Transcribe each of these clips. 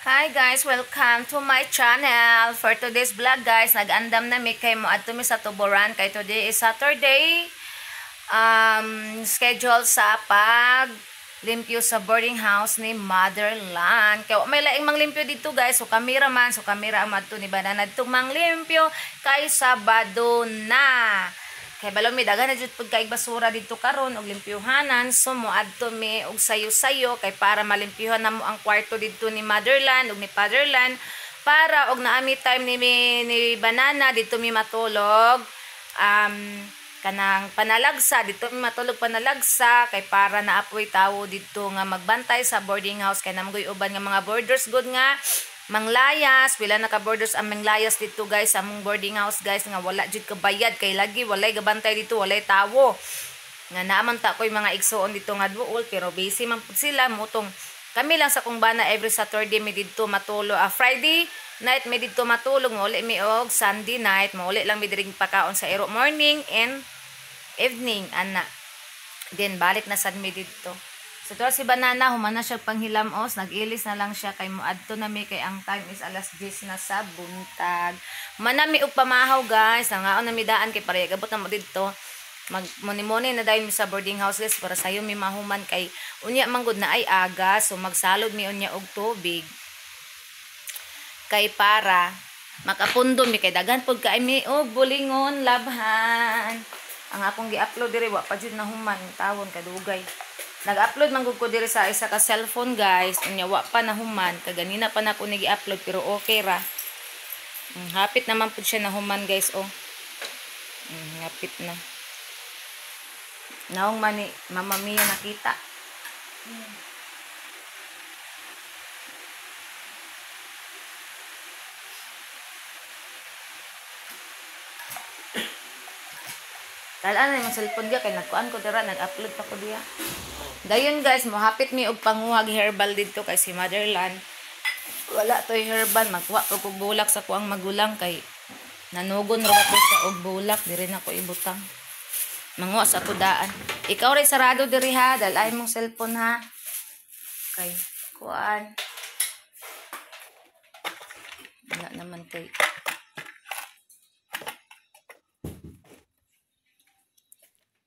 Hi guys, welcome to my channel. For today's vlog guys, nag-andam na mi kay mo adto mi sa Tuboran kay today is Saturday. Schedule sa pag limpyo sa boarding house ni Motherland. Kay may laing manglimpyo dito guys, so kamera ang madto ni Banana dito manglimpyo kay Sabado na. Kay balong mi daghan na jud pud kay basura dito karon og limpyuhanan, so moadto mi og sayo-sayo kay para malimpyuhan namo ang kwarto dito ni Motherland ug ni Fatherland para og naami time ni Banana dito mi matulog. Kanang panalagsa dito mi matulog panalagsa kay para naapoy tawo dito nga magbantay sa boarding house kay namgoy uban nga mga boarders good nga manglayas, pila na ka boarders ang manglayas dito guys, among boarding house guys nga wala jud kabayad kay lagi walay gabantay dito, walay tawo. Nga naman ta koy mga igsoon dito nga duol pero busy man pud sila mutong kami lang sa kung bana every Saturday mi dito matulog. Friday night mi dito matulog, uli mi og Sunday night, mauli lang mi diring pakaon sa ero morning and evening ana. Then balik na sad mi dito. So to si Banana, humana siya panghilamos, nag-ilis na lang siya kay moadto na mi kay ang time is alas 10 na sa buntag. Manami og pamahaw guys, nangaon na mi daan kay pareha gabot na mo dito. Magmuni-muni na dayon mi sa boarding house guys para sayo mi mahuman kay unya manggod na ay aga, so magsalod mi unya og tubig. Kay para makapundo mi kay daghan pud kay mi og bulingon labhan. Ang akong gi-upload diri wa pa jud na human tawon kadugay. Nag-upload man ko diri sa isa ka cellphone guys. Unya wa pa nahuman. Kaganina pa na ko nigi-upload pero okay ra. Hapit naman pud siya nahuman guys oh. Hapit na. Naong mani Mama Mia nakita. Talaan na yung cellphone dia kay nagkuan ko dira, nag-upload pa ko diya. Dayon guys, mohapit mi og panguhag herbal dito kay si Motherland. Wala toy herbal, magkuha ko og bulak sa kuang magulang kay nanugon ra ko sa og bulak diri na ko ibutang. Manguha sa tudaan. Ikaw ray sarado diri ha, dalay mong cellphone ha. Kay kuan. Wala naman kay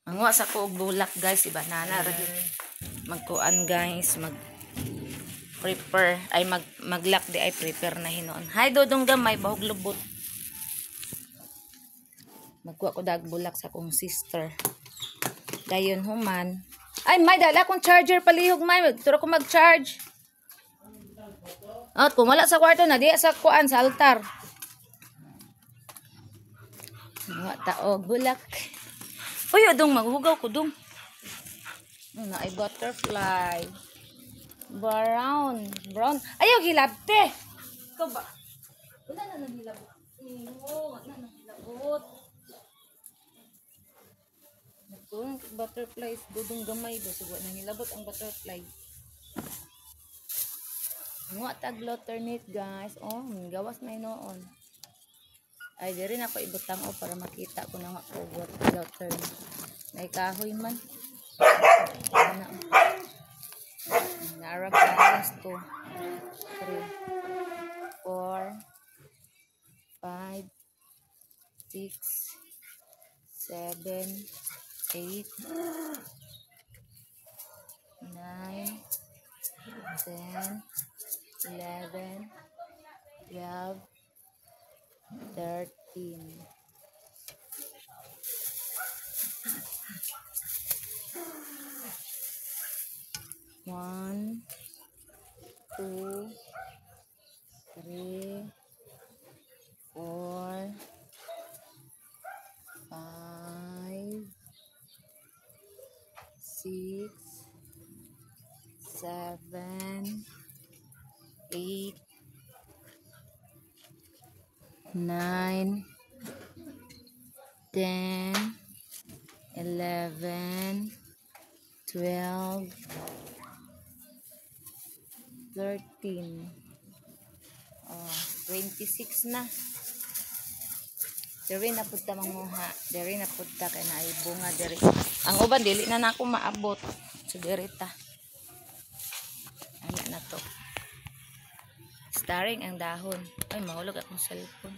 Manguha sa ko og bulak guys, si Banana ra magkuan guys, prepare ay maglock di ay prepare na hinoon. Hi dodong gamay bahog lubot. Magkuha ko dag bulak sa kong sister. Dayon human. Ay may dala akong charger palihog may. Turo ko mag-charge. At kung wala sa kwarto na diya sa kuan sa altar. Mga taog bulak. Uy odong maghugaw ko dong. Na ay butterfly. Brown. Ayaw hilabte. Ikaw ba? Wala na nangilabot. Wala na nangilabot. Nagtuon butterflies. Dudong gamay ba? Suwa nangilabot ang butterfly. Mga tag alternate guys. Oh, gawas na inoon. Ay, diri na ko ibutang o para makita ko na nga po what alternate. May kahoy man. Nara guys 2 3 4 5 6 7 8 9 10 11 12 13 1 2 3 4 5 6 7 8 9 10 11 12 13 26 na. Diri na pud ta manguha. Diri na pud ta kay naay bunga diri. Ang uban dili na nako maabot. So diri ta. Ana na to. Starring ang dahon. Ay, mahulog akong cellphone.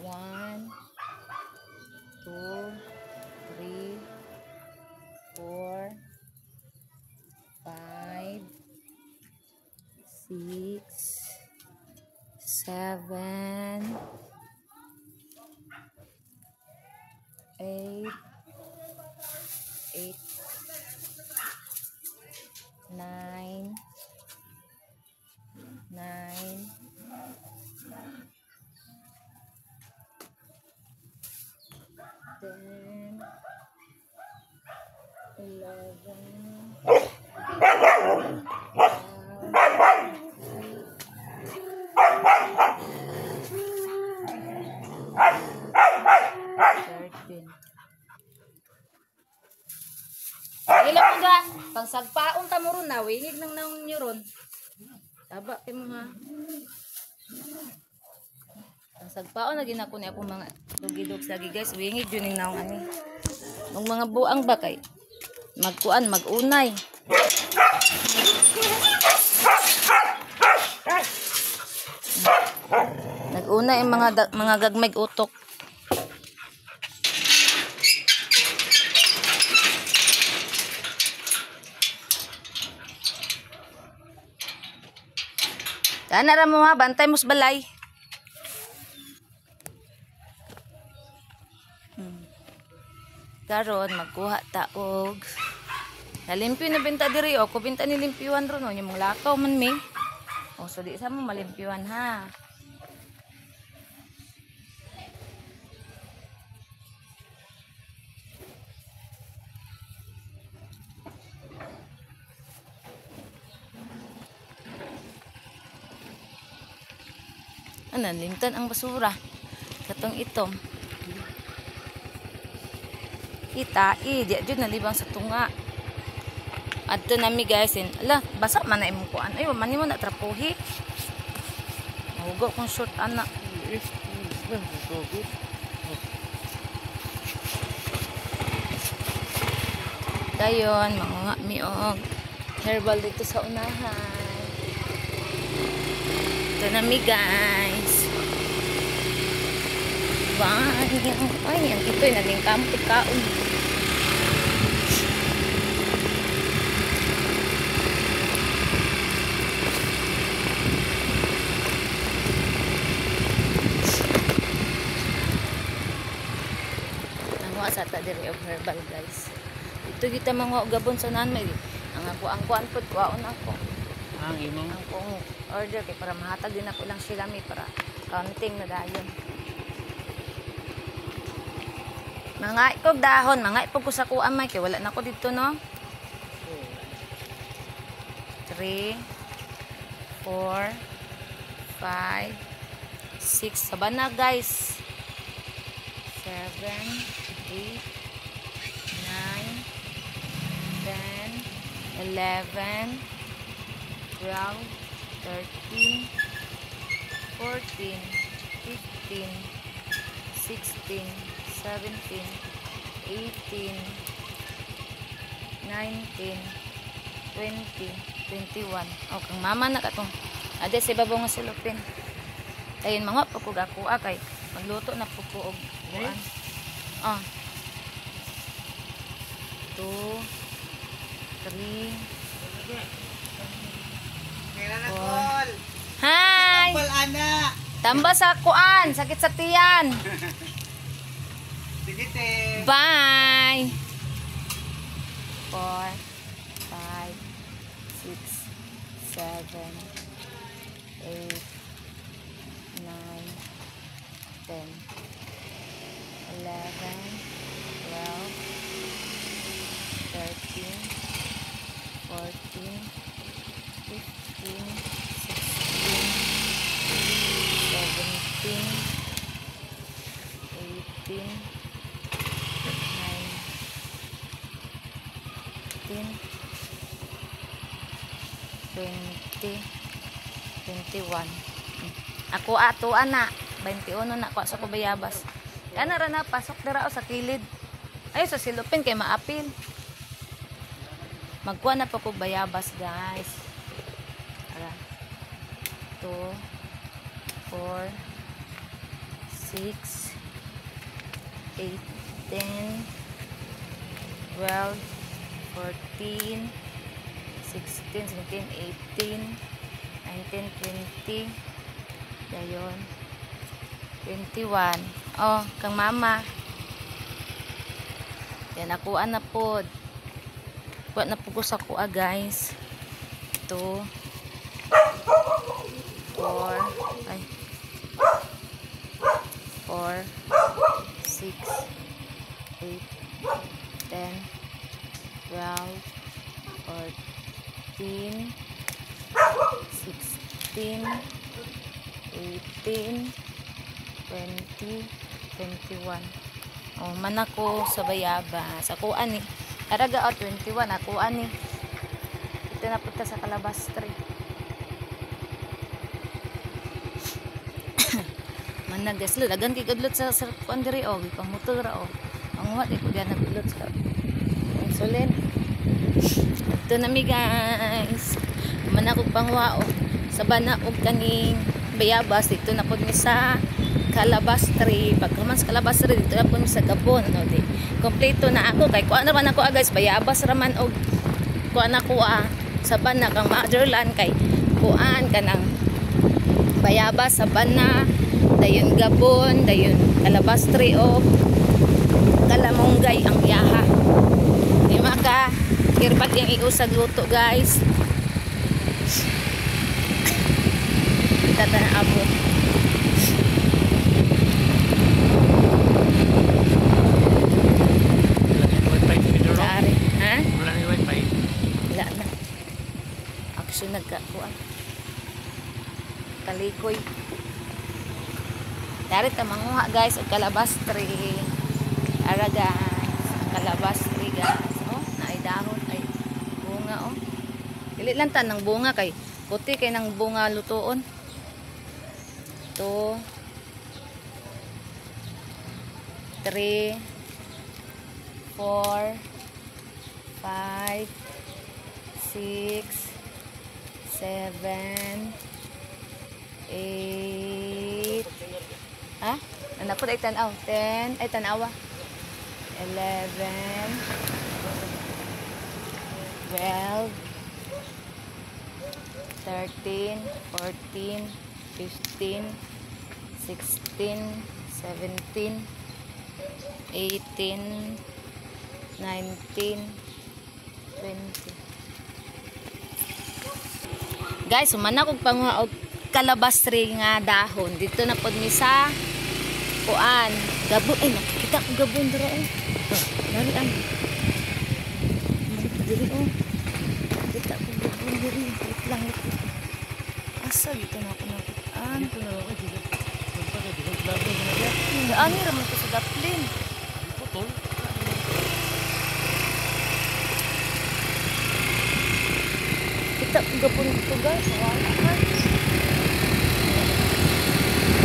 One, two, three, four, five, six, seven, eight, nine, 10, 11, 13. Ilan mo ga? Pang sagpaon ta mo ron na. Wingig nang naong nyo ron. Taba kayo mga. Pang sagpaon na ginako niya akong mga dugidog lagi guys. Wingig yun yung naong ani. Nung mga buang ba kay magkuan, magunay. Nagunay ang mga gagmay utok. Kanara mo ha, bantay mos balay. Karon magkuha ta og nalimpyo na binta diri o ko binta ni limpyuan ron o yung mga lakaw man mi. O so di sa mo malimpyuan ha. Anan limtan ang basura. Katong itom. Kita di jud nalibang sa tunga. Adto nami guys, ala basa man na imong kuan. Ay man nimo na trapuhi. Mahugo kong short anak. Dayon mga miog herbal dito sa unahan. Ito nami guys. Ay, ang ito ay naging kampit kaon. Nanguha sa ta diri og herbal guys. Ito kita mga gabon sa nanay. Ang ang kuan pud kuaon ako. Ang imong Ang kung order kay para mahatag din ako lang sila mi para counting na dayon. Mga ikog dahon, mga ipog ko sa kuan may kay wala na ko dito no. 3 4 5 6 sabana guys. 7 8 9 10 11 12 13 14 15 16 17, 18, 19, 20, 21. O, kang mama na katong. Ade, sa ibabaw nga silupin. Ayun, mga pagkog ako kay magluto na pagkog. Buwan. Oh. 2, 3, 4. Hi! Tamba sa kuan, sakit sa tiyan. Bye. 4, 5, 6, 7, 8, 9, 10, 11, 12, 13, 14, 15, 16, 17, 18, 20, 21. Ako ato ana 21 na ko sa kubayabas. Kana ra na pasok dira sa kilid. Ay sa silupin kay maapil. Magkuha na pa ko bayabas guys. Ara. 2, 4, 6, 8, 10, 12, 14, 16, 17, 18, 19, 20, dayon, 21. Oh, kang mama. Yan, nakuha na po. Kuha na po ko sa kuha, guys. 2, 4, ay, 4, 6, 8, 10, 12, 14, 16, 18, 20, 21. Oh, manako sa bayabas. Akuan ni. Araga 21 akuan ni. Ito na punta sa Calabas tree. Manag guys, lagan kay gudlot sa kuan diri og pamotor ra og. Ang wa di ko diyan nagudlot sa insulin. Ito na mi guys. Manako pangwa og sa bana og kaning bayabas dito na pud mi sa Calabas tree. Pagkaman sa Calabas tree dito na pud mi sa Gabon, no di. Kompleto na ako kay kuan naman ako guys, bayabas raman og kuan ako sa bana kang motherland kay kuan kanang bayabas sa bana, dayon Gabon, dayon Calabas tree og Kalamonggay ang yaha. Di maka kirpat yang iusag luto guys. Kita na abo. Dari, ha? Wala na wifi. Wala na. Actually nagkakuan. Kalikoy. Dari ta manguha guys og Calabas tree. Ara guys, Calabas tree guys. Oh, naay dahon ay bunga oh. Dili lang tan ng bunga kay puti kay nang bunga lutuon. 2, 3, 4, 5, 6, 7, 8. Ha? Anak ko ay tanaw. 10, ay tanawa. 11, 12, 13, 14, 15, 16, 17, 18, 19, 20. Guys, humana kog panguha og Calabas tree nga dahon. Dito na pod mi sa kuan. Gabon ay nakita ko gabon dira eh. Dari an. Diri oh. Kita ko gabon diri. Wait lang ito. Asa dito na ako nakitaan. Ito na ako dito. Pagpagay dito sa daplin na diya. Ani ra man ko sa daplin. Putol. Kita ko gabon dito guys. Wala ka.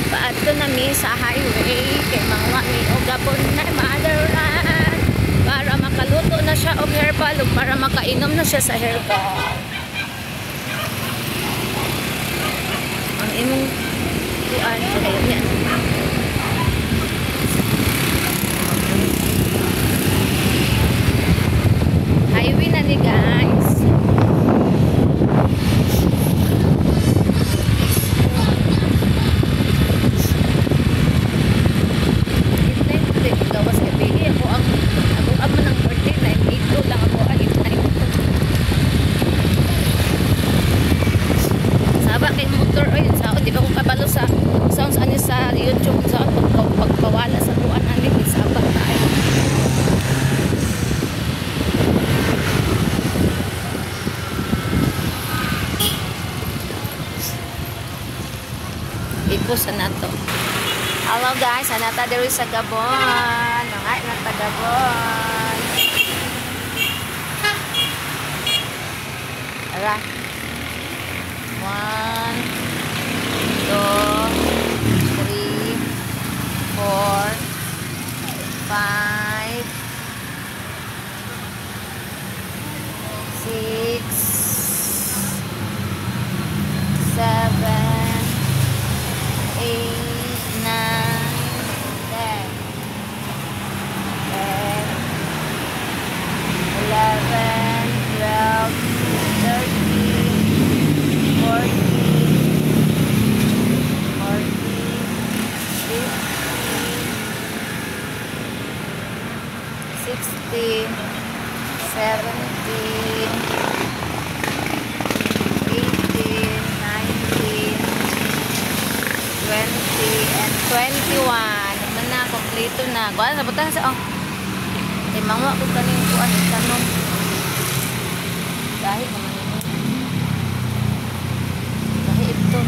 Paadto na mi sa highway kay mangwa mi og gabon na motherland para makaluto na siya og herbal ug para makainom na siya sa herbal. Ang imong kuan kayo yan. Highway na ni guys. Gawas gabi ako ang ama ng birthday na ito lang ako ang ito. Saba kay motor oy sa di ba ko kabalo sa sounds ani sa YouTube sa pagpawala sa kuan ani saba kay. Ipos na to. Hello guys, anata diri sa Gabon. Nangay na ta Gabon. Ara. 1, 2, 3, 4, 5, 6, na kuan sa butang sa oh. Kay mangwa ko kaning kuan tanom. Dahil naman ini. Dahil ito.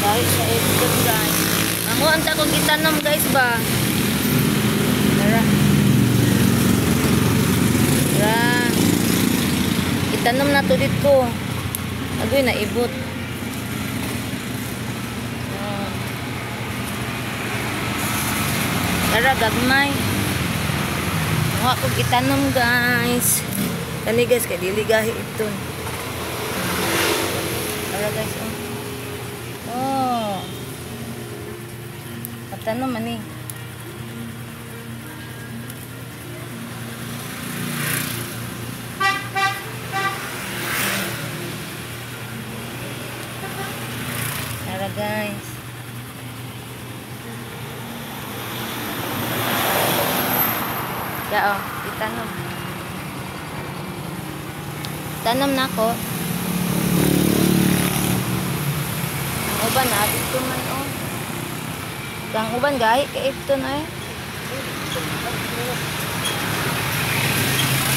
Dahil sa ito guys. Mangwa ang takong itanom guys ba. Tara. Tara. Itanom na to dito. Agoy na ibot. Tara, gagmay. Huwag kong itanom, guys. Kani, guys, kaya diligahi ito. Tara, guys, oh. Oh. Patanom, mani. Tara, guys. Ya, oh, itanong. Tanom na ako. Ang uban na, dito man, oh. Ang uban, gahi, kaya ito na eh.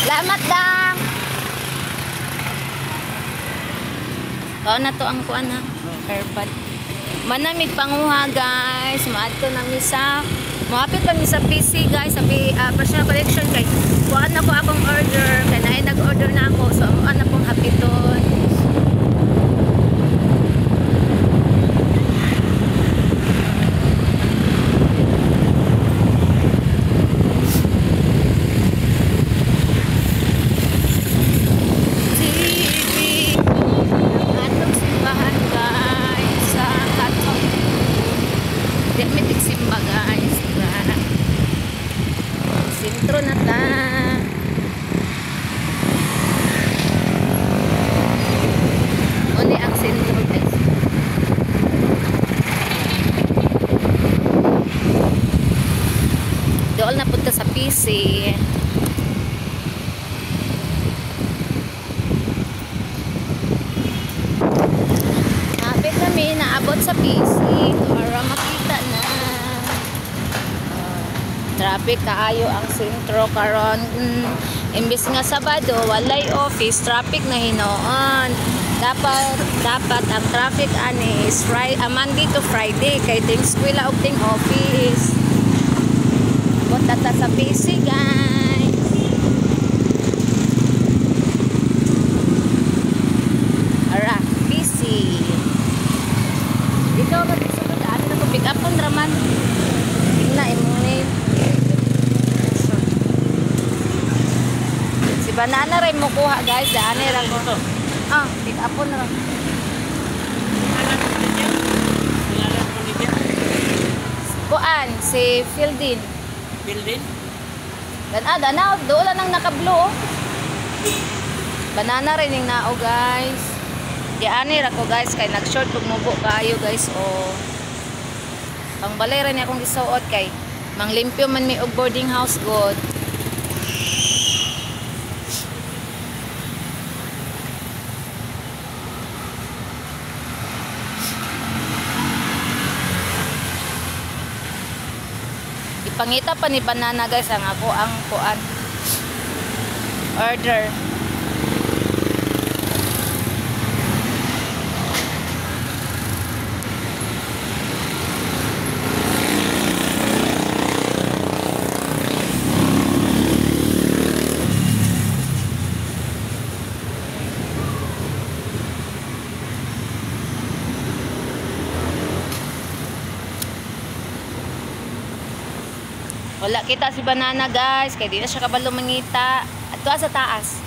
Salamat, dang! Kao na to ang kuan ha. Airpod. Manamig panguha, guys. Maadto na misa. Mapit kami sa PC guys, sa personal collection kay kuan na ko akong order, kay naay nag-order na ako, so ano pong hapiton. TV atong simbahan guys sa Katong. Di mitig simba guys. Sintro na ta. Uli ang sintro guys. Doon na punta sa PC. Napit kami naabot sa PC para makita na. Traffic kaayo ang sentro karon. Imbis nga Sabado walay office, traffic na hinoon. Dapat ang traffic ani is Monday to Friday kay ting eskwela ug ting office. Punta ta sa PC guys. Ara, PC. Dito ka sa daan na ko pick up on raman. Tingna imong banana rin mo kuha guys, daan rin ko. Ah, pick up na rin. Kuan, si Fieldin. Fieldin? Dana, doon lang nang nakablo. Banana rin yung nao guys. Diyan rin ako guys, kay nag-short kung mubo kayo guys. O, pangbalay rin akong isuot kay manglimpyo man may og boarding house good. Pangita pa ni banana guys ang ako ang kuan order. Wala kita si banana guys, kaya di na siya kabalo mangita. At doon sa taas.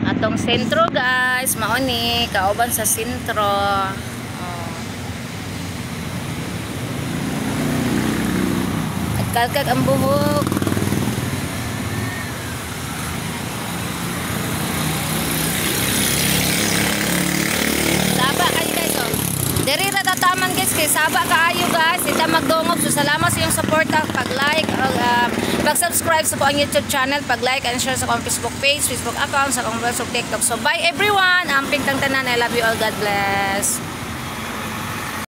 Atong sentro guys, mauni, kauban sa sentro. Kalkag ang buhok. Taba kay saba kaayo guys. Ita magdungog. So salamat sa iyong suporta, pag-like, pag-subscribe sa akong YouTube channel, pag-like and share sa akong Facebook page, Facebook account, sa akong Facebook, TikTok. So bye everyone. Amping tang tanan. I love you all. God bless.